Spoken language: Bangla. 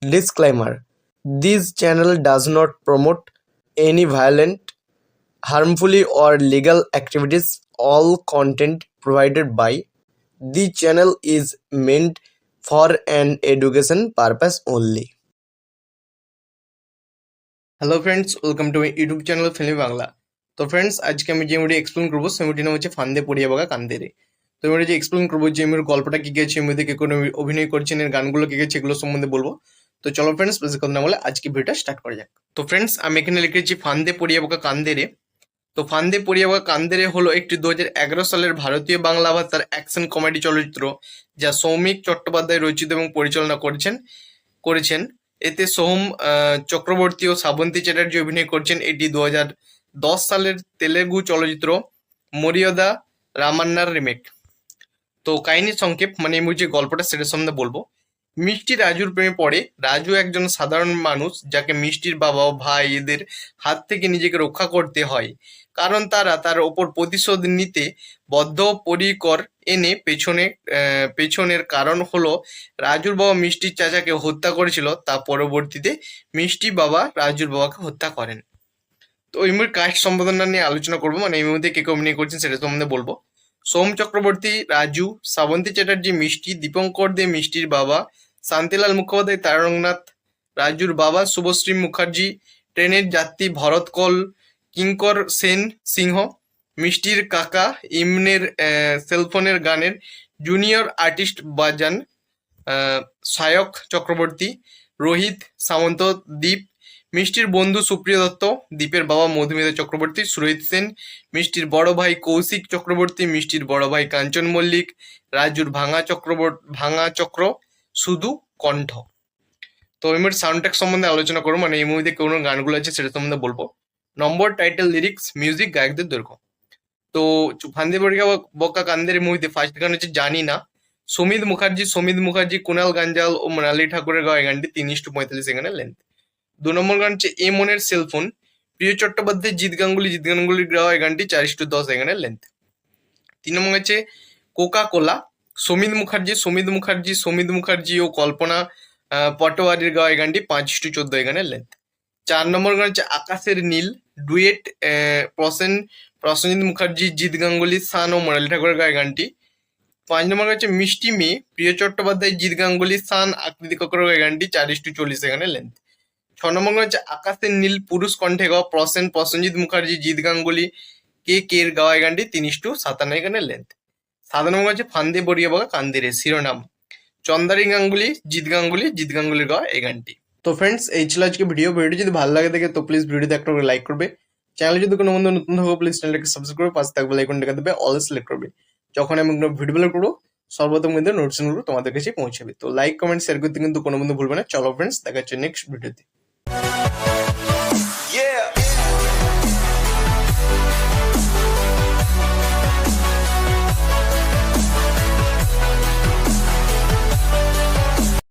Disclaimer: This channel does not promote any violent, harmful, or illegal activities. All content provided by the channel is meant for an education purpose only. Hello friends, welcome to my YouTube channel Filmy Bangla. তো ফ্রেন্ডস, আজকে আমি যে মুভি এক্সপ্লেন করবো সেই মুভিটির নাম হচ্ছে ফান্দে পড়িয়া বাগা কান্দেরে। তো আমি যে এক্সপ্লেন করবো যে মুভির গল্পটা কি গেছে, মুভিতে কে কোনো অভিনয় করছেন, এর গানগুলো কি গেছে, এগুলো সম্বন্ধে বলবো। তো চলো ফ্রেন্ডস, বেশি কথা না বলে আজকে ভিডিওটা স্টার্ট করা যাক। তো ফ্রেন্ডস, আমি এখানে লিখেছি ফান্দে পড়িয়া বাগা কান্দেরে। তো ফান্দে পড়িয়া বাগা কান্দেরে হলো একটি 2011 সালের ভারতীয় বাংলা ভাষার অ্যাকশন কমেডি চলচ্চিত্র, যা সৌমিক চট্টোপাধ্যায় রচিত এবং পরিচালনা করেছেন। এতে সোহম চক্রবর্তী ও শ্রাবন্তী চ্যাটার্জি অভিনয় করছেন। এটি 2010 সালের তেলেগু চলচ্চিত্র মরিয়দা রামান্নার রিমেক। তো কাহিনী সংক্ষেপ, মানে এই যে গল্পটা সেটা সম্বন্ধে বলবো। মিষ্টি রাজুর প্রেমে পড়ে। রাজু একজন সাধারণ মানুষ যাকে মিষ্টির বাবা ও ভাই এদের হাত থেকে নিজেকে রক্ষা করতে হয়, কারণ তারা তার ওপর প্রতিশোধ নিতে বদ্ধপরিকর। পেছনের কারণ হলো রাজুর বাবা মিষ্টির চাচাকে হত্যা করেছিল, তা পরবর্তীতে মিষ্টি বাবা রাজুর বাবাকে হত্যা করেন। তো এই মুভির কাস্ট সম্পাদনা নিয়ে আলোচনা করবো, মানে এই মুভিতে কে অভিনয় করছেন সেটা সম্বন্ধে বলবো। সোম চক্রবর্তী রাজু, শ্রাবন্তী চ্যাটার্জি মিষ্টি, দীপঙ্কর দে মিষ্টির বাবা, শান্তিলাল মুখোপাধ্যায় তারকনাথ, রাজুর বাবা শুভশ্রী মুখার্জি, ট্রেনের যাত্রী ভরত কল, কিঙ্কর সেন সিংহ, মিষ্টির কাকা ইমনের সেলফোনের গানের জুনিয়র আর্টিস্ট বাজান, সায়ক চক্রবর্তী, রোহিত সামন্ত, দীপ, মিষ্টির বন্ধু সুপ্রিয় দত্ত, দীপের বাবা মধুমিতা চক্রবর্তী, সুরজিৎ সেন, মিষ্টির বড় ভাই কৌশিক চক্রবর্তী, মিষ্টির বড় ভাই কাঞ্চন মল্লিক, রাজুর ভাঙা চক্র, শুধু কণ্ঠ। তো এই মুভির সাউন্ড ট্র্যাক সম্বন্ধে আলোচনা করবো, মানে এই মুভিতে কোন গানগুলো আছে সেটা সম্বন্ধে বলবো। নম্বর, টাইটেল, লিরিক্স, মিউজিক, গায়কদের দৈর্ঘ্য। তো ফান্দে পড়িয়া বকা কান্দের মুভিতে ফার্স্ট গান হচ্ছে জানি না। সমিত মুখার্জি, কুনাল গাঞ্জাল ও মৃণালী ঠাকুরের গাওয়া এই গানটি 3:45 সেকেন্ডের লেন্থ। 2 নম্বর গান হচ্ছে এ মনের সেলফোন, প্রিয় চট্টোপাধ্যায়, জিৎ গাঙ্গুলির গাওয়া এই গানটি 4:10 সেকেন্ডের লেন্থ। 3 নম্বর হচ্ছে কোকা কোলা, সমিত মুখার্জি ও কল্পনা পটোয়ারির গাওয়া এই গানটি 5:14 এখানে লেন্থ। 4 নম্বর গান হচ্ছে আকাশের নীল, ডুয়েট প্রসেনজিৎ মুখার্জি, জিৎ গাঙ্গুলি, সান ও মৃণালী ঠাকুরের গাওয়া গানটি। 5 নম্বর হচ্ছে মিষ্টি মেয়ে, প্রিয় চট্টোপাধ্যায়, জিৎ গাঙ্গুলি, সান, আকৃতি কাকুরের গাওয়া গানটি 4:40 এখানে লেন্থ। 6 নম্বর গান হচ্ছে আকাশের নীল, পুরুষ কণ্ঠে গাওয়া, প্রসেনজিৎ মুখার্জি, জিৎ গাঙ্গুলি, কে এর গাওয়া গানটি 3:57 এখানে লেন্থ। 7 নম্বর হচ্ছে ফান্দে পড়িয়া বাগা কান্দেরে, শিরোনাম চন্দারি গাঙ্গুলি, জিৎ গাঙ্গুলির গাওয়া এই গানটি। তো ফ্রেন্ডস, এই ছিল আজকে ভিডিওটি যদি ভালো লাগে থাকে তো প্লিজ ভিডিওতে একটা করে লাইক করবে। চ্যানেলে যদি কোনো বন্ধু নতুন থাকো প্লিজ চ্যানেলটাকে সাবস্ক্রাইব করে পাশে থাকবে লাইকন টাকা দেবে, অল সিলেক্ট করবে। যখন আমি কোনো ভিডিও বের করবো সর্বপ্রথম কিন্তু নোটিফিকেশনগুলো তোমাদের কাছে পৌঁছাবে। তো লাইক কমেন্ট শেয়ার করতে কিন্তু কোনো বন্ধু ভুলবে না। চলো ফ্রেন্ডস, দেখা হচ্ছে নেক্সট ভিডিওতে।